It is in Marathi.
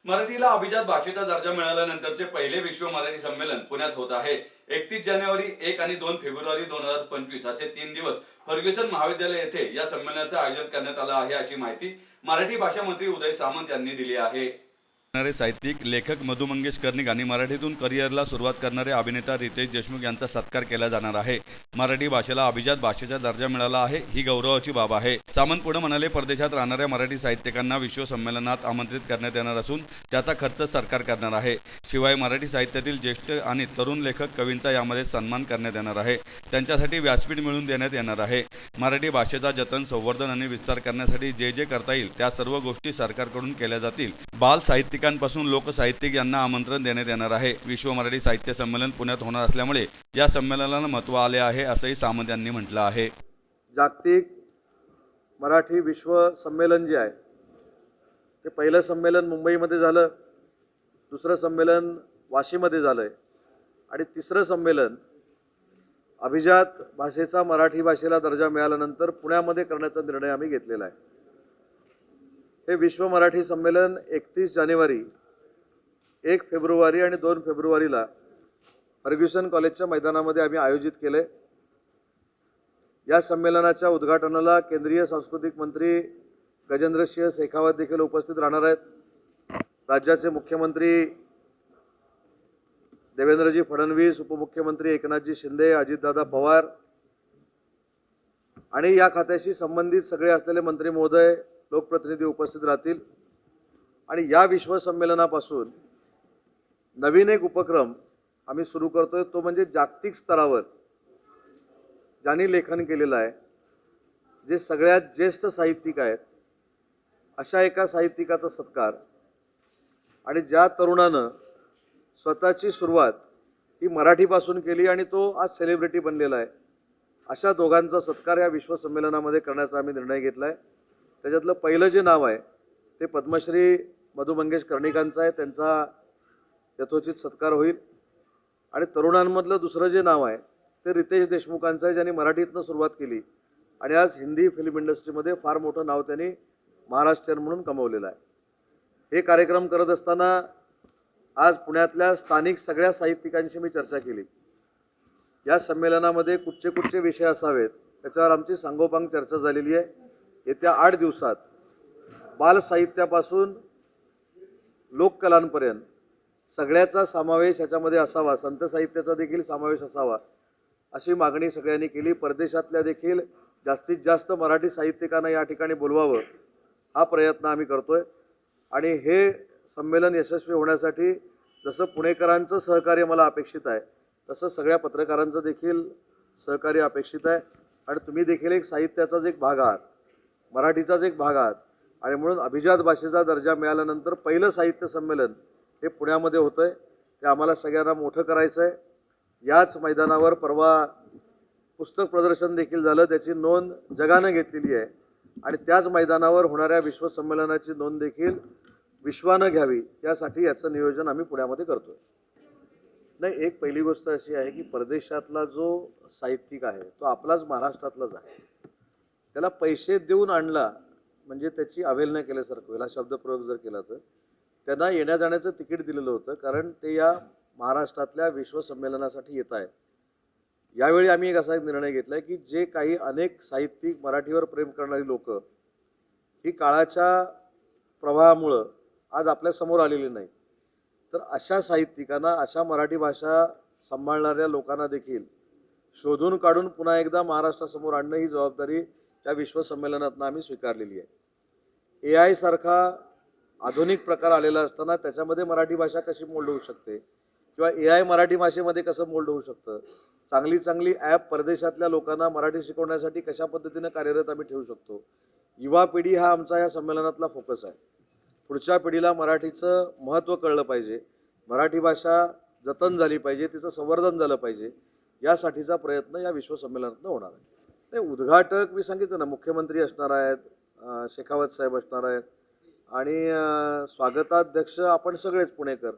मराठीला अभिजात भाषेचा दर्जा मिळाल्यानंतरचे पहिले विश्व मराठी संमेलन पुण्यात होत आहे। 31 जानेवारी 1 आणि 2 फेब्रुवारी 2025 असे 3 दिवस फर्ग्युसन महाविद्यालय येथे या संमेलनाचे आयोजन करण्यात आले आहे, अशी माहिती मराठी भाषा मंत्री उदय सामंत यांनी दिली आहे। साहित्यिक लेखक मधु मंगेश कर्णिक आणि मराठीतून करिअरला सुरुवात करणारे अभिनेता रितेश देशमुख यांचा सत्कार केला जाणार आहे। मराठी भाषेला अभिजात भाषेचा दर्जा मिळाला आहे, ही गौरवाची बाब आहे। सामंत पुढे म्हणाले, परदेशात राहणाऱ्या मराठी साहित्यिकांना विश्व संमेलनात आमंत्रित करण्यात येणार असून त्याचा खर्च सरकार करणार आहे। शिवाय मराठी साहित्यातील ज्येष्ठ आणि तरुण लेखक कवींचा यामध्ये सन्मान करण्यात येणार आहे। त्यांच्यासाठी व्यासपीठ मिळवून देण्यात येणार आहे। मराठी भाषेचा जतन, संवर्धन आणि विस्तार करण्यासाठी जे करता येईल त्या सर्व गोष्टी सरकारकडून केल्या जातील। बाल साहित्यिकांपासून लोकसाहित्यिक यांना आमंत्रण देण्यात येणार आहे। विश्व मराठी साहित्य संमेलन पुण्यात होणार असल्यामुळे या संमेलनाला महत्त्व आले आहे, असंही सामंत यांनी म्हटलं आहे। जागतिक मराठी विश्व संमेलन जे आहे ते पहिलं संमेलन मुंबईमध्ये झालं, दुसरं संमेलन वाशीमध्ये झालं आणि तिसरं संमेलन अभिजात भाषेचा मराठी भाषेला दर्जा मिळाल्यानंतर पुण्यामध्ये करण्याचा निर्णय आम्ही घेतलेला आहे। हे विश्व मराठी संमेलन 31 जानेवारी, 1 फेब्रुवारी आणि 2 फेब्रुवारीला फर्ग्युसन कॉलेजच्या मैदानामध्ये आम्ही आयोजित केले। या संमेलनाच्या उद्घाटनाला केंद्रीय सांस्कृतिक मंत्री गजेंद्रसिंह शेखावत देखील उपस्थित राहणार आहेत। राज्याचे मुख्यमंत्री देवेंद्रजी फडणवीस, उपमुख्यमंत्री एकनाथजी शिंदे, अजितदादा पवार आणि या खात्याशी संबंधित सगळे असलेले मंत्री महोदय, लोकप्रतिनिधी उपस्थित राहतील। आणि या विश्व संमेलनापासून नवीन एक उपक्रम आम्ही सुरू करतोय, तो म्हणजे जागतिक स्तरावर ज्यांनी लेखन केलेलं आहे, जे सगळ्यात ज्येष्ठ साहित्यिक आहेत, अशा एका साहित्यिकाचा सत्कार आणि ज्या तरुणानं स्वतःची सुरुवात ही मराठीपासून केली आणि तो आज सेलिब्रिटी बनलेला आहे, अशा दोघांचा सत्कार या विश्व संमेलनामध्ये करण्याचा आम्ही निर्णय घेतला आहे। त्याच्यातलं पहिलं जे नाव आहे ते पद्मश्री मधु मंगेश कर्णिकांचं आहे, त्यांचा यथोचित सत्कार होईल। आणि तरुणांमधलं दुसरं जे नाव आहे ते रितेश देशमुखांचं आहे, ज्यांनी मराठीतनं सुरुवात केली आणि आज हिंदी फिल्म इंडस्ट्रीमध्ये फार मोठं नाव त्यांनी महाराष्ट्रीयन म्हणून कमवलेलं आहे। हे कार्यक्रम करत असताना आज पुण्यातल्या स्थानिक सगळ्या साहित्यिकांशी मी चर्चा केली। या संमेलनामध्ये कुठचे विषय असावेत त्याच्यावर आमची सांगोपांग चर्चा झालेली आहे। येत्या 8 दिवसात बाल साहित्यापासून लोककलांपर्यंत सगळ्याचा समावेश याच्यामध्ये असावा, संत साहित्याचा देखील समावेश असावा, अशी मागणी सगळ्यांनी केली। परदेशातल्या देखील जास्तीत जास्त मराठी साहित्यिकांना या ठिकाणी बोलवावं, हा प्रयत्न आम्ही करतोय। आणि हे संमेलन यशस्वी होण्यासाठी जसं पुणेकरांचं सहकार्य मला अपेक्षित आहे, तसं सगळ्या पत्रकारांचं देखील सहकार्य अपेक्षित आहे। आणि तुम्ही देखील एक साहित्याचाच एक भाग आहात, मराठीचाच एक भाग आहात आणि म्हणून अभिजात भाषेचा दर्जा मिळाल्यानंतर पहिलं साहित्य संमेलन हे पुण्यामध्ये होतंय, ते आम्हाला सगळ्यांना मोठं करायचं आहे। याच मैदानावर परवा पुस्तक प्रदर्शन देखील झालं, त्याची नोंद जगानं घेतलेली आहे आणि त्याच मैदानावर होणाऱ्या विश्व संमेलनाची नोंद देखील विश्वानं घ्यावी, यासाठी याचं नियोजन आम्ही पुण्यामध्ये करतोय। नाही, एक पहिली गोष्ट अशी आहे की परदेशातला जो साहित्यिक आहे तो आपलाच महाराष्ट्रातलाच आहे, त्याला पैसे देऊन आणला म्हणजे त्याची अवहेलना केल्यासारखं होईल, हा शब्दप्रयोग जर केला तर। त्यांना येण्या जाण्याचं तिकीट दिलेलं होतं, कारण ते या महाराष्ट्रातल्या विश्व संमेलनासाठी येत आहेत। यावेळी आम्ही एक असा निर्णय घेतला आहे की जे काही अनेक साहित्यिक, मराठीवर प्रेम करणारी लोक ही काळाच्या प्रवाहामुळं आज आपल्या समोर आलेली नाही, तर अशा साहित्यिकांना, अशा मराठी भाषा सांभाळणाऱ्या लोकांना देखील शोधून काढून पुन्हा एकदा महाराष्ट्रासमोर आणणं ही जबाबदारी त्या विश्व संमेलनातनं आम्ही स्वीकारलेली आहे। AI सारखा आधुनिक प्रकार आलेला असताना त्याच्यामध्ये मराठी भाषा कशी मोल्ड होऊ शकते किंवा AI मराठी भाषेमध्ये कसं मोल्ड होऊ शकतं, चांगली ॲप परदेशातल्या लोकांना मराठी शिकवण्यासाठी कशा पद्धतीनं कार्यरत आम्ही ठेवू शकतो, युवा पिढी हा आमचा या संमेलनातला फोकस आहे। पुढच्या पिढीला मराठीचं महत्त्व कळलं पाहिजे, मराठी भाषा जतन झाली पाहिजे, तिचं संवर्धन झालं पाहिजे, यासाठीचा प्रयत्न या विश्व संमेलनातनं होणार आहे। ते उद्घाटक मी सांगितलं ना, मुख्यमंत्री असणार आहेत, शेखावत साहेब असणार आहेत आणि स्वागताध्यक्ष आपण सगळेच पुणेकर